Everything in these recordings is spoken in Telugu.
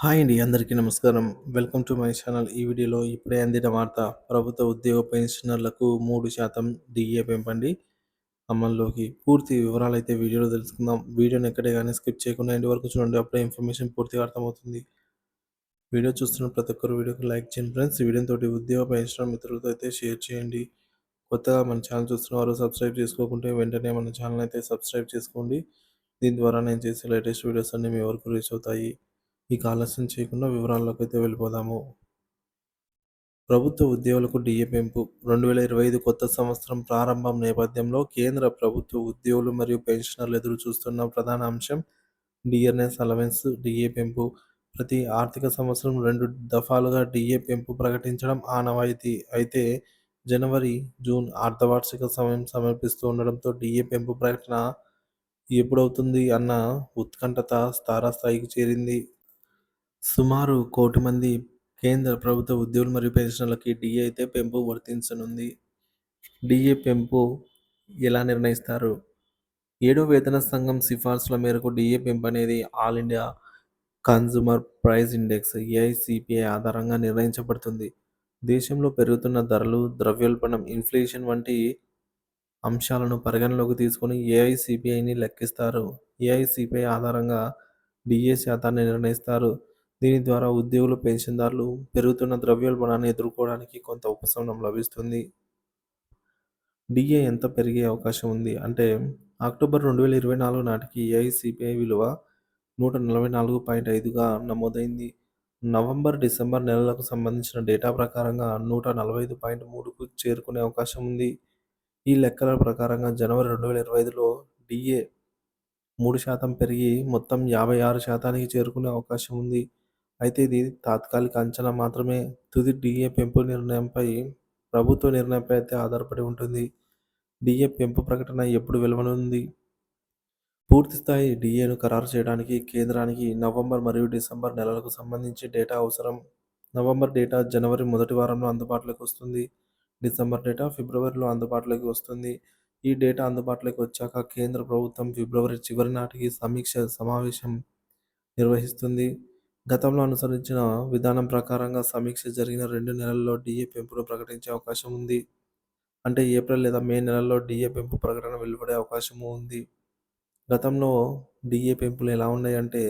హాయ్ అండి. అందరికీ నమస్కారం. Welcome to my channel. ఈ వీడియోలో ఇప్పుడే అందిన వార్త. ప్రభుత్వ ఉద్యోగ పెన్షనర్లకు 3% డీఏ పెంపండి అమల్లోకి. పూర్తి వివరాలైతే వీడియోలో తెలుసుకుందాం. వీడియోని ఎక్కడే గానీ స్కిప్ చేయకుండా ఎండ్ వరకు చూడండి. అప్పుడే ఇన్ఫర్మేషన్ పూర్తిగా అర్థమవుతుంది. వీడియో చూస్తున్న ప్రతి ఒక్కరు వీడియోకి లైక్ చేయండి ఫ్రెండ్స్. ఈ వీడియోతోటి ఉద్యోగ పెన్షనర్ మిత్రులతో అయితే షేర్ చేయండి. కొత్తగా మన ఛానల్ చూస్తున్నవారు సబ్స్క్రైబ్ చేసుకోకుంటే వెంటనే మన ఛానల్ అయితే సబ్స్క్రైబ్ చేసుకోండి. దీని ద్వారా నేను చేసే లేటెస్ట్ వీడియోస్ అన్నీ మీ వరకు రీచ్ అవుతాయి. ఇక ఆలస్యం చేయకుండా వివరాల్లోకి అయితే వెళ్ళిపోదాము. ప్రభుత్వ ఉద్యోగులకు డీఏ పెంపు 2025 కొత్త సంవత్సరం ప్రారంభం నేపథ్యంలో కేంద్ర ప్రభుత్వ ఉద్యోగులు మరియు పెన్షనర్లు ఎదురు చూస్తున్న ప్రధాన అంశం డిఆర్ఎస్ అలవెన్స్ డీఏ పెంపు. ప్రతి ఆర్థిక సంవత్సరం 2 దఫాలుగా డీఏ పెంపు ప్రకటించడం ఆనవాయితీ. అయితే జనవరి, జూన్ అర్ధవార్షిక సమయం సమీపిస్తూ ఉండడంతో డీఏ పెంపు ప్రకటన ఎప్పుడవుతుంది అన్న ఉత్కంఠత తారాస్థాయికి చేరింది. సుమారు 1,00,00,000 మంది కేంద్ర ప్రభుత్వ ఉద్యోగులు మరియు పెన్షనర్లకి డీఏ అయితే పెంపు వర్తించనుంది. డీఏ పెంపు ఎలా నిర్ణయిస్తారు? ఏడో వేతన సంఘం సిఫార్సుల మేరకు డీఏ పెంపు అనేది all India consumer price index AICPI ఆధారంగా నిర్ణయించబడుతుంది. దేశంలో పెరుగుతున్న ధరలు, ద్రవ్యోల్బణం, ఇన్ఫ్లేషన్ వంటి అంశాలను పరిగణనలోకి తీసుకొని ఏఐసిపిఐని లెక్కిస్తారు. ఏఐసిపిఐ ఆధారంగా డీఏ శాతాన్ని నిర్ణయిస్తారు. దీని ద్వారా ఉద్యోగులు, పెన్షన్దారులు పెరుగుతున్న ద్రవ్యోల్బణాన్ని ఎదుర్కోవడానికి కొంత ఉపశమనం లభిస్తుంది. డీఏ ఎంత పెరిగే అవకాశం ఉంది అంటే అక్టోబర్ 2024 నాటికి ఏఐసిపిఐ విలువ 144.5గా నమోదైంది. నవంబర్, డిసెంబర్ నెలలకు సంబంధించిన డేటా ప్రకారంగా 145.3కు చేరుకునే అవకాశం ఉంది. ఈ లెక్కల ప్రకారంగా జనవరి 2025లో డీఏ 3% పెరిగి మొత్తం 56%కి చేరుకునే అవకాశం ఉంది. అయితే ఇది తాత్కాలిక అంచనా మాత్రమే. తుది డీఏ పెంపు నిర్ణయంపై ప్రభుత్వ నిర్ణయంపై అయితే ఆధారపడి ఉంటుంది. డీఏ పెంపు ప్రకటన ఎప్పుడు వెలువనుంది? పూర్తిస్థాయి డీఏను ఖరారు చేయడానికి కేంద్రానికి నవంబర్ మరియు డిసెంబర్ నెలలకు సంబంధించి డేటా అవసరం. నవంబర్ డేటా జనవరి మొదటి వారంలో అందుబాటులోకి వస్తుంది. డిసెంబర్ డేటా ఫిబ్రవరిలో అందుబాటులోకి వస్తుంది. ఈ డేటా అందుబాటులోకి వచ్చాక కేంద్ర ప్రభుత్వం ఫిబ్రవరి చివరి నాటికి సమీక్ష సమావేశం నిర్వహిస్తుంది. గతంలో అనుసరించిన విధానం ప్రకారంగా సమీక్ష జరిగిన 2 నెలల్లో డీఏ పెంపును ప్రకటించే అవకాశం ఉంది. అంటే ఏప్రిల్ లేదా మే నెలల్లో డీఏ పెంపు ప్రకటన వెలువడే అవకాశము ఉంది. గతంలో డీఏ పెంపులు ఎలా ఉన్నాయంటే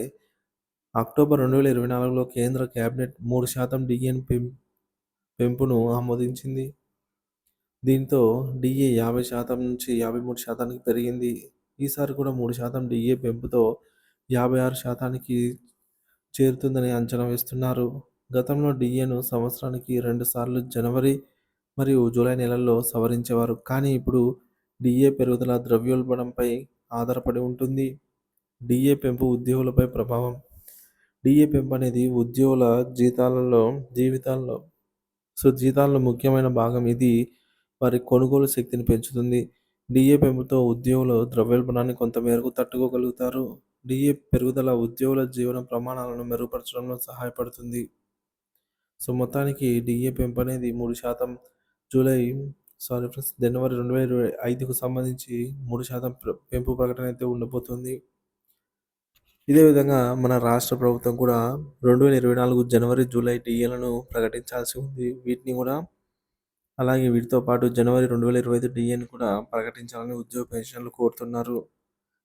అక్టోబర్ 2024లో కేంద్ర కేబినెట్ 3% డీఏ పెంపును ఆమోదించింది. దీంతో డీఏ 50% నుంచి 53%కి పెరిగింది. ఈసారి కూడా 3% డీఏ పెంపుతో 56%కి చేరుతుందని అంచనా వేస్తున్నారు. గతంలో డీఏను సంవత్సరానికి 2 సార్లు జనవరి మరియు జూలై నెలల్లో సవరించేవారు. కానీ ఇప్పుడు డీఏ పెరుగుదల ద్రవ్యోల్బణంపై ఆధారపడి ఉంటుంది. డీఏ పెంపు ఉద్యోగులపై ప్రభావం. డీఏ పెంపు అనేది ఉద్యోగుల జీతాల్లో ముఖ్యమైన భాగం. ఇది వారి కొనుగోలు శక్తిని పెంచుతుంది. డీఏ పెంపుతో ఉద్యోగులు ద్రవ్యోల్బణాన్ని కొంతమేరకు తట్టుకోగలుగుతారు. డీఏ పెరుగుదల ఉద్యోగుల జీవన ప్రమాణాలను మెరుగుపరచడంలో సహాయపడుతుంది. సో మొత్తానికి డీఏ పెంపు అనేది 3% జనవరి 2025కు సంబంధించి 3% పెంపు ప్రకటన అయితే ఉండబోతుంది. ఇదే విధంగా మన రాష్ట్ర ప్రభుత్వం కూడా 2024 జనవరి, జూలై డీఏలను ప్రకటించాల్సి ఉంది. వీటిని కూడా అలాగే వీటితో పాటు జనవరి 2025 డీఏని కూడా ప్రకటించాలని ఉద్యోగ పెన్షనర్లు కోరుతున్నారు.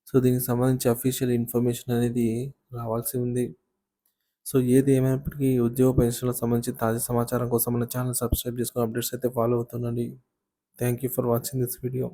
సో దీనికి సంబంధించి అఫీషియల్ ఇన్ఫర్మేషన్ అనేది రావాల్సి ఉంది. సో ఏది ఏమైనప్పటికీ ఉద్యోగ పెన్షన్లకు సంబంధించి తాజా సమాచారం కోసం మన ఛానల్ సబ్స్క్రైబ్ చేసుకొని అప్డేట్స్ అయితే ఫాలో అవుతుండండి. Thank you for watching this video.